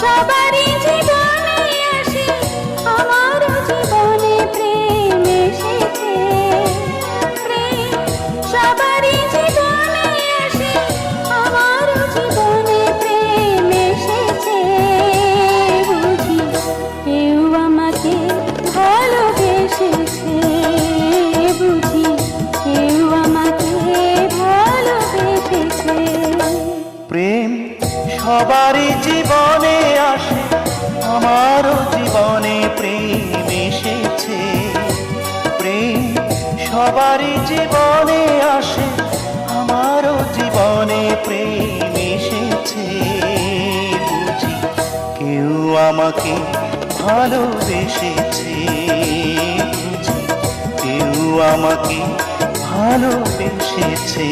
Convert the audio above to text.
সবারই জীবনে আসে, আমারও জীবনে প্রেম এসেছে। প্রেম সবারই জীবনে আসে, আমারও জীবনে প্রেম এসেছে। বুঝি কেউ আমাকে ভালোবেসেছে, বুঝি কেউ আমাকে ভালোবেসেছে। প্রেম সবারই জীবনে আসে, আমারও জীবনে প্রেম এসেছে। প্রেম সবারই জীবনে আসে, আমারও জীবনে প্রেম এসেছে। বুঝি কেউ আমাকে ভালোবেসেছে, বুঝি কেউ আমাকে ভালোবেসেছে।